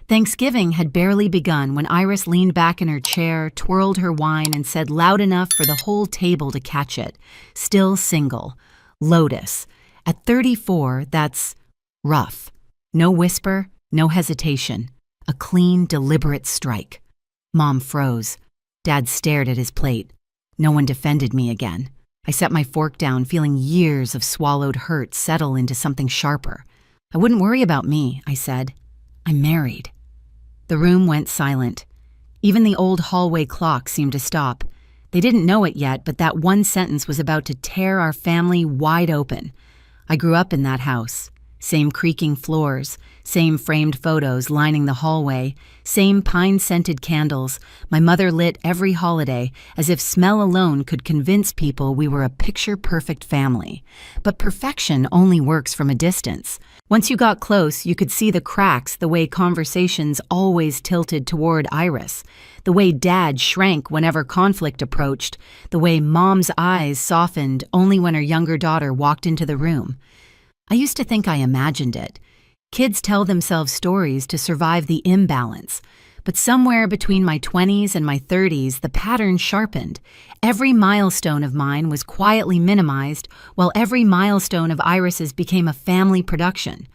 Thanksgiving had barely begun when Iris leaned back in her chair, twirled her wine, and said loud enough for the whole table to catch it. Still single. Lotus. At 34, that's rough. No whisper, no hesitation. A clean, deliberate strike. Mom froze. Dad stared at his plate. No one defended me again. I set my fork down, feeling years of swallowed hurt settle into something sharper. I wouldn't worry about me, I said. I'm married. The room went silent. Even the old hallway clock seemed to stop. They didn't know it yet, but that one sentence was about to tear our family wide open. I grew up in that house. Same creaking floors, same framed photos lining the hallway, same pine-scented candles. My mother lit every holiday, as if smell alone could convince people we were a picture-perfect family. But perfection only works from a distance. Once you got close, you could see the cracks, the way conversations always tilted toward Iris, the way Dad shrank whenever conflict approached, the way Mom's eyes softened only when her younger daughter walked into the room. I used to think I imagined it. Kids tell themselves stories to survive the imbalance. But somewhere between my 20s and my 30s, the pattern sharpened. Every milestone of mine was quietly minimized, while every milestone of Iris's became a family production.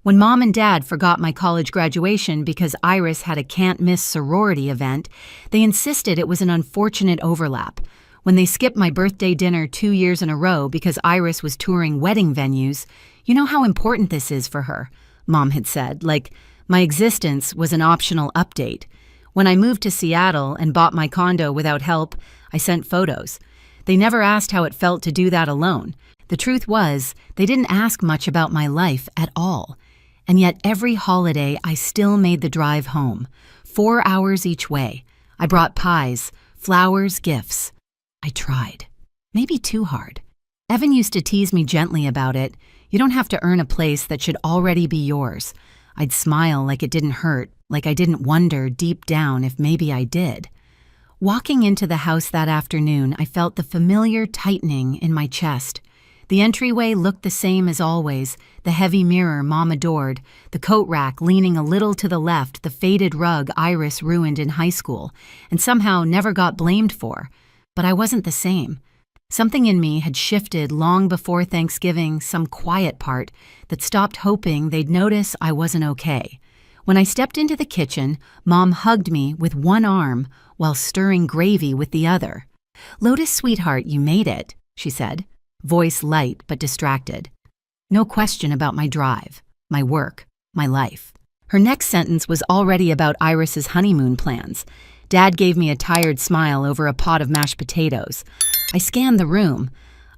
When Mom and Dad forgot my college graduation because Iris had a can't-miss sorority event, they insisted it was an unfortunate overlap. When they skipped my birthday dinner 2 years in a row because Iris was touring wedding venues, "You know how important this is for her," Mom had said, like my existence was an optional update. When I moved to Seattle and bought my condo without help, I sent photos. They never asked how it felt to do that alone. The truth was, they didn't ask much about my life at all. And yet every holiday, I still made the drive home. 4 hours each way. I brought pies, flowers, gifts. I tried. Maybe too hard. Evan used to tease me gently about it. You don't have to earn a place that should already be yours. I'd smile like it didn't hurt, like I didn't wonder deep down if maybe I did. Walking into the house that afternoon, I felt the familiar tightening in my chest. The entryway looked the same as always, the heavy mirror Mom adored, the coat rack leaning a little to the left, the faded rug Iris ruined in high school, and somehow never got blamed for. But I wasn't the same. Something in me had shifted long before Thanksgiving, some quiet part that stopped hoping they'd notice I wasn't okay. When I stepped into the kitchen, Mom hugged me with one arm while stirring gravy with the other. "Lotus, sweetheart, you made it," she said, voice light but distracted. No question about my drive, my work, my life. Her next sentence was already about Iris's honeymoon plans. Dad gave me a tired smile over a pot of mashed potatoes. I scanned the room.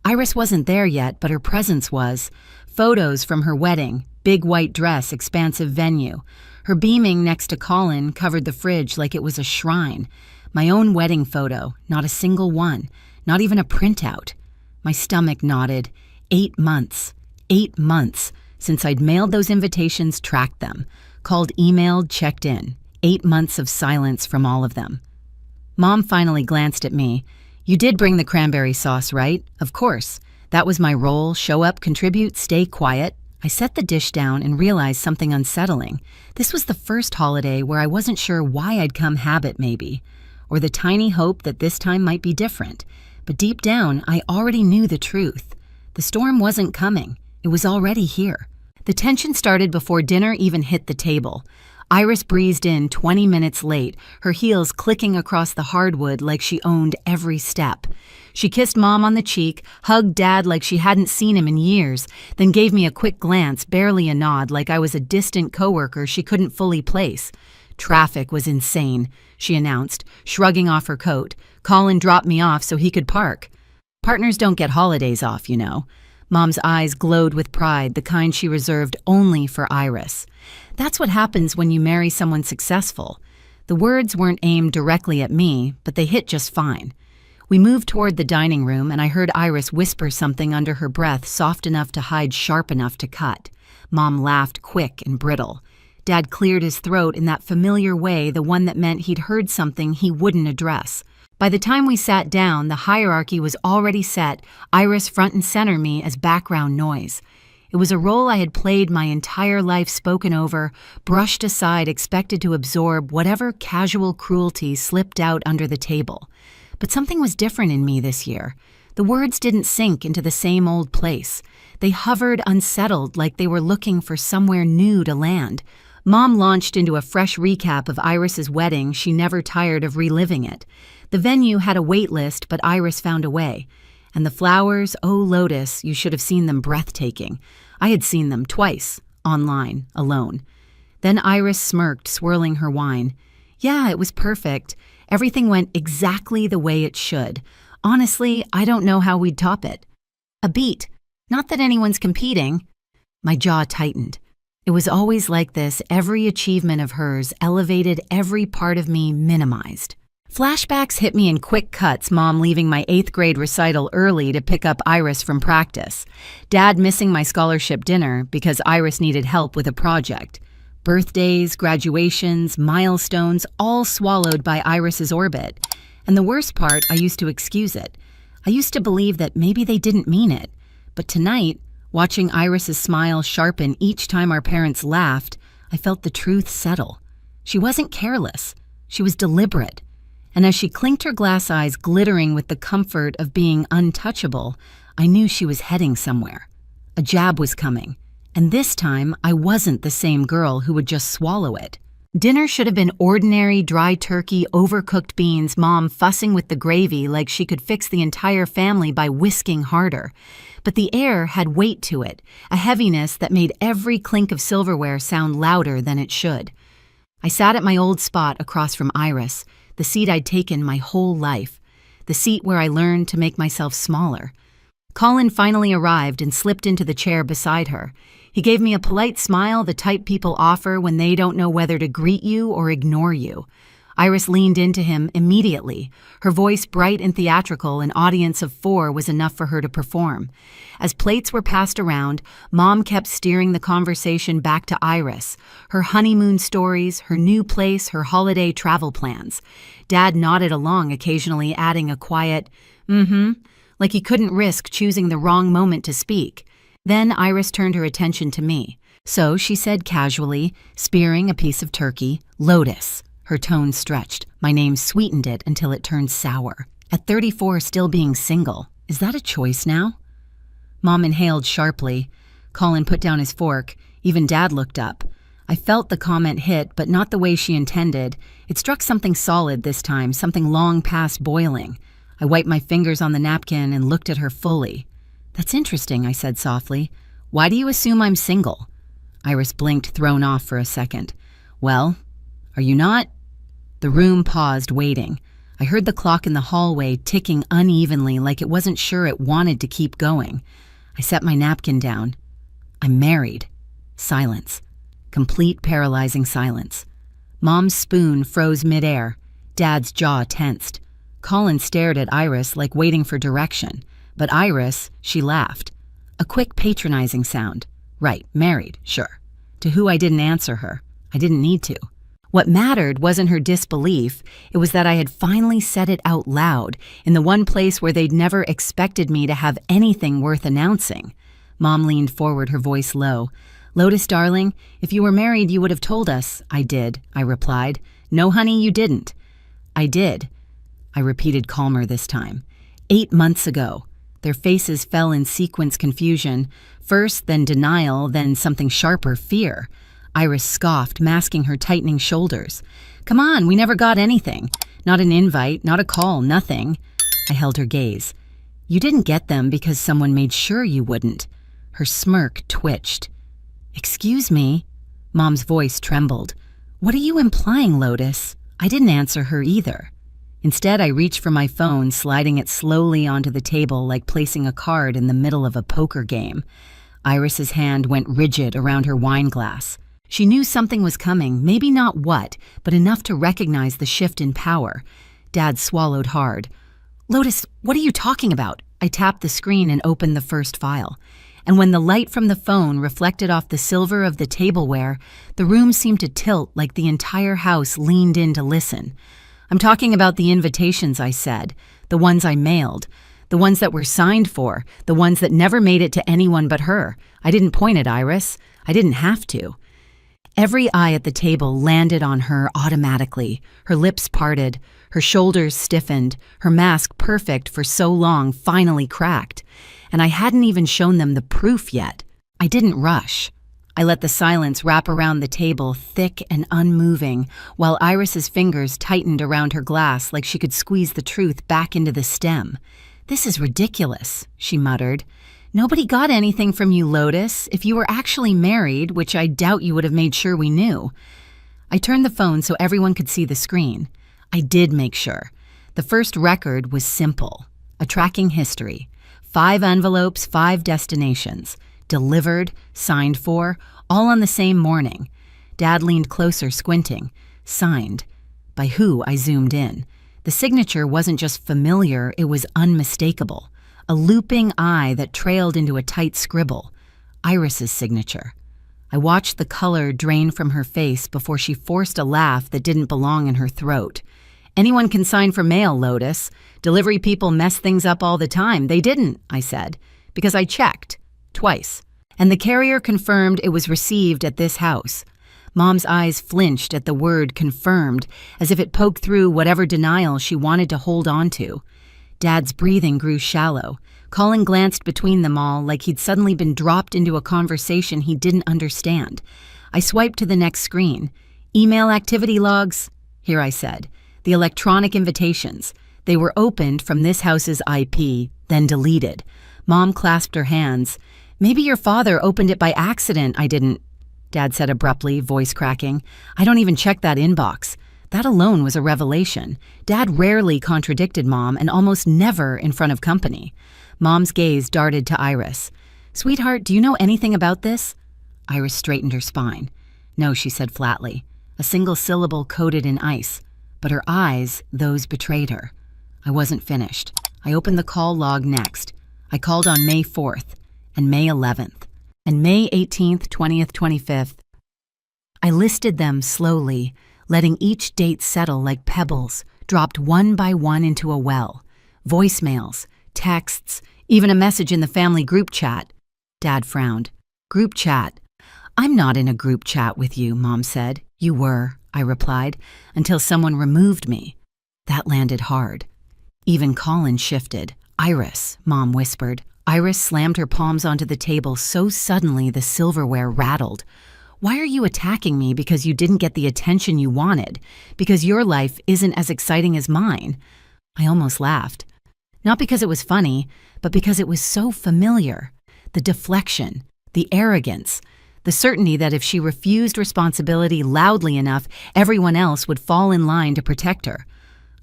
Iris wasn't there yet, but her presence was. Photos from her wedding, big white dress, expansive venue. Her beaming next to Colin covered the fridge like it was a shrine. My own wedding photo, not a single one, not even a printout. My stomach nodded. 8 months. 8 months since I'd mailed those invitations, tracked them, called, emailed, checked in. 8 months of silence from all of them. Mom finally glanced at me. "You did bring the cranberry sauce, right?" "Of course. That was my role, show up, contribute, stay quiet." I set the dish down and realized something unsettling. This was the first holiday where I wasn't sure why I'd come habit maybe, or the tiny hope that this time might be different. But deep down, I already knew the truth. The storm wasn't coming. It was already here. The tension started before dinner even hit the table. Iris breezed in 20 minutes late, her heels clicking across the hardwood like she owned every step. She kissed Mom on the cheek, hugged Dad like she hadn't seen him in years, then gave me a quick glance, barely a nod, like I was a distant coworker she couldn't fully place. "Traffic was insane," she announced, shrugging off her coat. "Colin dropped me off so he could park. Partners don't get holidays off, you know." Mom's eyes glowed with pride, the kind she reserved only for Iris. That's what happens when you marry someone successful. The words weren't aimed directly at me, but they hit just fine. We moved toward the dining room, and I heard Iris whisper something under her breath, soft enough to hide, sharp enough to cut. Mom laughed, quick and brittle. Dad cleared his throat in that familiar way, the one that meant he'd heard something he wouldn't address. By the time we sat down, the hierarchy was already set, Iris front and center me as background noise. It was a role I had played my entire life, spoken over, brushed aside, expected to absorb whatever casual cruelty slipped out under the table. But something was different in me this year. The words didn't sink into the same old place. They hovered unsettled, like they were looking for somewhere new to land. Mom launched into a fresh recap of Iris's wedding. She never tired of reliving it. The venue had a wait list, but Iris found a way. And the flowers, oh Lotus, you should have seen them, breathtaking. I had seen them twice, online, alone. Then Iris smirked, swirling her wine. Yeah, it was perfect. Everything went exactly the way it should. Honestly, I don't know how we'd top it. A beat. Not that anyone's competing. My jaw tightened. It was always like this. Every achievement of hers elevated, every part of me minimized. Flashbacks hit me in quick cuts, Mom leaving my 8th grade recital early to pick up Iris from practice. Dad missing my scholarship dinner because Iris needed help with a project. Birthdays, graduations, milestones, all swallowed by Iris's orbit. And the worst part, I used to excuse it. I used to believe that maybe they didn't mean it. But tonight, watching Iris's smile sharpen each time our parents laughed, I felt the truth settle. She wasn't careless. She was deliberate. And as she clinked her glass eyes glittering with the comfort of being untouchable, I knew she was heading somewhere. A jab was coming. And this time, I wasn't the same girl who would just swallow it. Dinner should have been ordinary, dry turkey, overcooked beans, Mom fussing with the gravy like she could fix the entire family by whisking harder. But the air had weight to it, a heaviness that made every clink of silverware sound louder than it should. I sat at my old spot across from Iris, the seat I'd taken my whole life, the seat where I learned to make myself smaller. Colin finally arrived and slipped into the chair beside her. He gave me a polite smile, the type people offer when they don't know whether to greet you or ignore you. Iris leaned into him immediately. Her voice bright and theatrical, an audience of 4 was enough for her to perform. As plates were passed around, Mom kept steering the conversation back to Iris, her honeymoon stories, her new place, her holiday travel plans. Dad nodded along, occasionally adding a quiet, like he couldn't risk choosing the wrong moment to speak. Then Iris turned her attention to me. So she said casually, spearing a piece of turkey, Lotus. Her tone stretched. My name sweetened it until it turned sour. At 34, still being single. Is that a choice now? Mom inhaled sharply. Colin put down his fork. Even Dad looked up. I felt the comment hit, but not the way she intended. It struck something solid this time, something long past boiling. I wiped my fingers on the napkin and looked at her fully. That's interesting, I said softly. Why do you assume I'm single? Iris blinked, thrown off for a second. Well, are you not? The room paused, waiting. I heard the clock in the hallway ticking unevenly like it wasn't sure it wanted to keep going. I set my napkin down. I'm married. Silence. Complete paralyzing silence. Mom's spoon froze midair. Dad's jaw tensed. Colin stared at Iris like waiting for direction. But Iris, she laughed. A quick patronizing sound. Right, married, sure. To who I didn't answer her. I didn't need to. What mattered wasn't her disbelief, it was that I had finally said it out loud, in the one place where they'd never expected me to have anything worth announcing. Mom leaned forward, her voice low. Lotus, darling, if you were married, you would have told us. I did, I replied. No, honey, you didn't. I did. I repeated calmer this time. 8 months ago. Their faces fell in sequence confusion. First, then denial, then something sharper, fear. Iris scoffed, masking her tightening shoulders. Come on, we never got anything. Not an invite, not a call, nothing. I held her gaze. You didn't get them because someone made sure you wouldn't. Her smirk twitched. Excuse me? Mom's voice trembled. What are you implying, Lotus? I didn't answer her either. Instead, I reached for my phone, sliding it slowly onto the table like placing a card in the middle of a poker game. Iris's hand went rigid around her wine glass. She knew something was coming, maybe not what, but enough to recognize the shift in power. Dad swallowed hard. Lotus, what are you talking about? I tapped the screen and opened the first file. And when the light from the phone reflected off the silver of the tableware, the room seemed to tilt like the entire house leaned in to listen. I'm talking about the invitations, I said, the ones I mailed. The ones that were signed for, the ones that never made it to anyone but her. I didn't point at Iris. I didn't have to. Every eye at the table landed on her automatically. Her lips parted, her shoulders stiffened, her mask perfect for so long finally cracked. And I hadn't even shown them the proof yet. I didn't rush. I let the silence wrap around the table, thick and unmoving, while Iris's fingers tightened around her glass like she could squeeze the truth back into the stem. "This is ridiculous," she muttered. "Nobody got anything from you, Lotus. If you were actually married, which I doubt you would have made sure we knew." I turned the phone so everyone could see the screen. I did make sure. The first record was simple. A tracking history. 5 envelopes, 5 destinations. Delivered, signed for, all on the same morning. Dad leaned closer, squinting. Signed. By who? I zoomed in. The signature wasn't just familiar, it was unmistakable. A looping eye that trailed into a tight scribble. Iris's signature. I watched the color drain from her face before she forced a laugh that didn't belong in her throat. "Anyone can sign for mail, Lotus. Delivery people mess things up all the time." "They didn't," I said, "because I checked. Twice. And the carrier confirmed it was received at this house." Mom's eyes flinched at the word confirmed, as if it poked through whatever denial she wanted to hold on to. Dad's breathing grew shallow. Colin glanced between them all like he'd suddenly been dropped into a conversation he didn't understand. I swiped to the next screen. "Email activity logs." "Here," I said. "The electronic invitations. They were opened from this house's IP, then deleted." Mom clasped her hands. "Maybe your father opened it by accident." "I didn't," Dad said abruptly, voice cracking. "I don't even check that inbox." That alone was a revelation. Dad rarely contradicted Mom and almost never in front of company. Mom's gaze darted to Iris. "Sweetheart, do you know anything about this?" Iris straightened her spine. "No," she said flatly. A single syllable coated in ice. But her eyes, those betrayed her. I wasn't finished. I opened the call log next. I called on May 4th, and May 11th, and May 18th, 20th, 25th. I listed them slowly, letting each date settle like pebbles, dropped one by one into a well. Voicemails, texts, even a message in the family group chat. Dad frowned. "Group chat." "I'm not in a group chat with you," Mom said. "You were," I replied, "until someone removed me." That landed hard. Even Colin shifted. "Iris," Mom whispered. Iris slammed her palms onto the table so suddenly the silverware rattled. "Why are you attacking me because you didn't get the attention you wanted? Because your life isn't as exciting as mine?" I almost laughed. Not because it was funny, but because it was so familiar. The deflection, the arrogance, the certainty that if she refused responsibility loudly enough, everyone else would fall in line to protect her.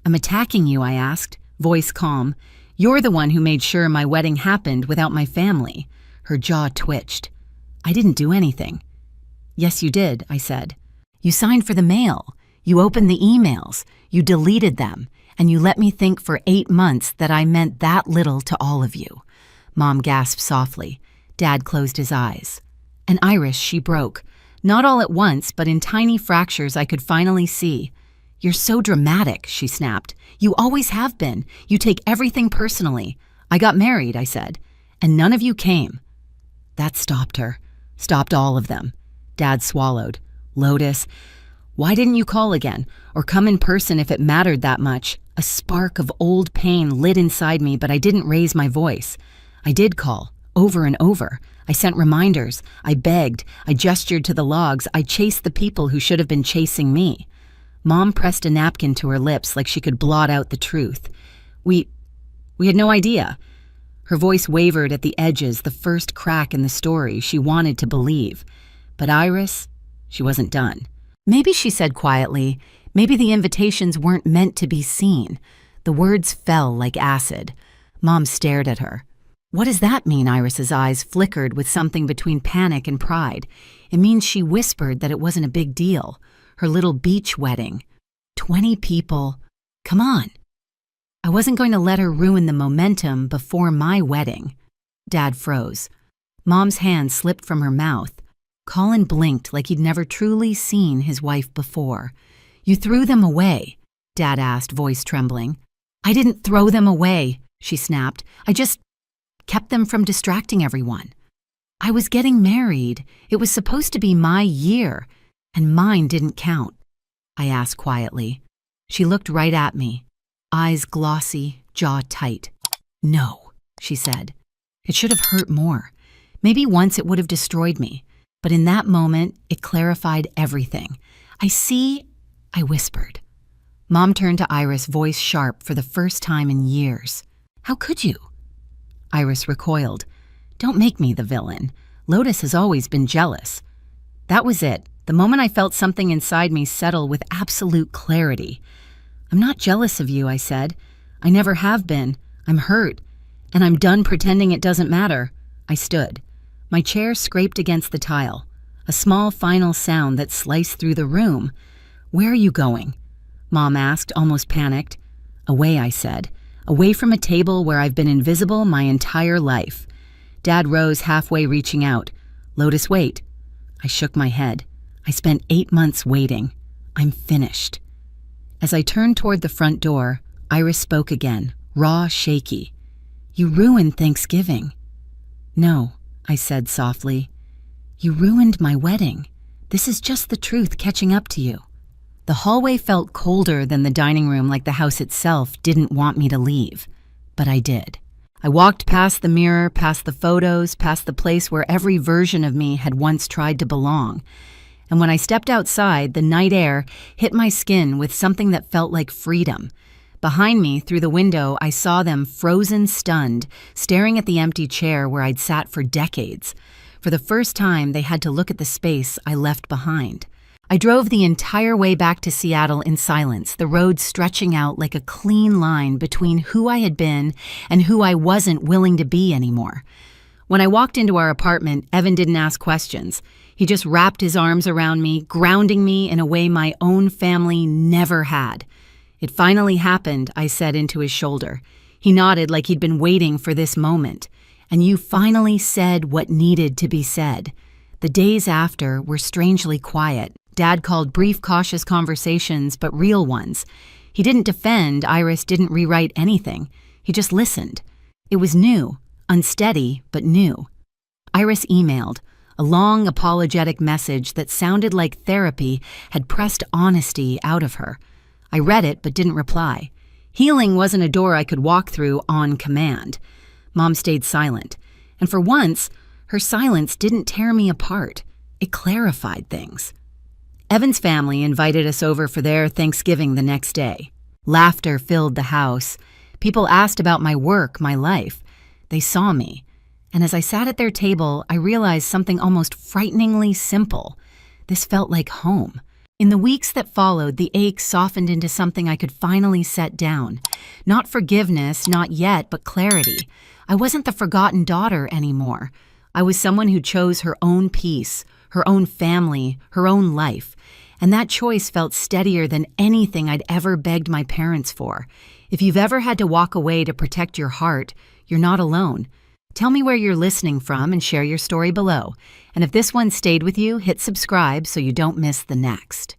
"I'm attacking you," I asked, voice calm. "You're the one who made sure my wedding happened without my family." Her jaw twitched. "I didn't do anything." "Yes, you did," I said. "You signed for the mail. You opened the emails. You deleted them. And you let me think for 8 months that I meant that little to all of you." Mom gasped softly. Dad closed his eyes. And Iris, she broke. Not all at once, but in tiny fractures I could finally see. "You're so dramatic," she snapped. "You always have been. You take everything personally." "I got married," I said, "and none of you came." That stopped her. Stopped all of them. Dad swallowed. "Lotus, why didn't you call again? Or come in person if it mattered that much?" A spark of old pain lit inside me, but I didn't raise my voice. "I did call, over and over. I sent reminders. I begged. I gestured to the logs. I chased the people who should have been chasing me." Mom pressed a napkin to her lips like she could blot out the truth. We had no idea." Her voice wavered at the edges, the first crack in the story she wanted to believe. But Iris, she wasn't done. "Maybe," she said quietly, "maybe the invitations weren't meant to be seen." The words fell like acid. Mom stared at her. "What does that mean?" Iris's eyes flickered with something between panic and pride. "It means she whispered that it wasn't a big deal. Her little beach wedding. 20 people. Come on." I wasn't going to let her ruin the momentum before my wedding. Dad froze. Mom's hand slipped from her mouth. Colin blinked like he'd never truly seen his wife before. "You threw them away?" Dad asked, voice trembling. "I didn't throw them away," she snapped. I just kept them from distracting everyone. I was getting married. It was supposed to be my year, and mine didn't count. I asked quietly. She looked right at me, eyes glossy, jaw tight. No, she said. It should have hurt more. Maybe once it would have destroyed me, but in that moment, it clarified everything. I see, I whispered. Mom turned to Iris, voice sharp for the first time in years. How could you? Iris recoiled. Don't make me the villain. Lotus has always been jealous. That was it. The moment I felt something inside me settle with absolute clarity. I'm not jealous of you, I said. I never have been. I'm hurt. And I'm done pretending it doesn't matter. I stood. My chair scraped against the tile. A small final sound that sliced through the room. Where are you going? Mom asked, almost panicked. Away, I said. Away from a table where I've been invisible my entire life. Dad rose halfway, reaching out. Lotus, wait. I shook my head. I spent 8 months waiting. I'm finished. As I turned toward the front door, Iris spoke again, raw, shaky. You ruined Thanksgiving. No, I said softly. You ruined my wedding. This is just the truth catching up to you. The hallway felt colder than the dining room, like the house itself didn't want me to leave. But I did. I walked past the mirror, past the photos, past the place where every version of me had once tried to belong. And when I stepped outside, the night air hit my skin with something that felt like freedom. Behind me, through the window, I saw them frozen, stunned, staring at the empty chair where I'd sat for decades. For the first time, they had to look at the space I left behind. I drove the entire way back to Seattle in silence, the road stretching out like a clean line between who I had been and who I wasn't willing to be anymore. When I walked into our apartment, Evan didn't ask questions. He just wrapped his arms around me, grounding me in a way my own family never had. It finally happened, I said into his shoulder. He nodded like he'd been waiting for this moment. And you finally said what needed to be said. The days after were strangely quiet. Dad called brief, cautious conversations, but real ones. He didn't defend, Iris didn't rewrite anything. He just listened. It was new, unsteady, but new. Iris emailed. A long, apologetic message that sounded like therapy had pressed honesty out of her. I read it, but didn't reply. Healing wasn't a door I could walk through on command. Mom stayed silent. And for once, her silence didn't tear me apart. It clarified things. Evan's family invited us over for their Thanksgiving the next day. Laughter filled the house. People asked about my work, my life. They saw me. And as I sat at their table, I realized something almost frighteningly simple. This felt like home. In the weeks that followed, the ache softened into something I could finally set down. Not forgiveness, not yet, but clarity. I wasn't the forgotten daughter anymore. I was someone who chose her own peace, her own family, her own life. And that choice felt steadier than anything I'd ever begged my parents for. If you've ever had to walk away to protect your heart, you're not alone. Tell me where you're listening from and share your story below. And if this one stayed with you, hit subscribe so you don't miss the next.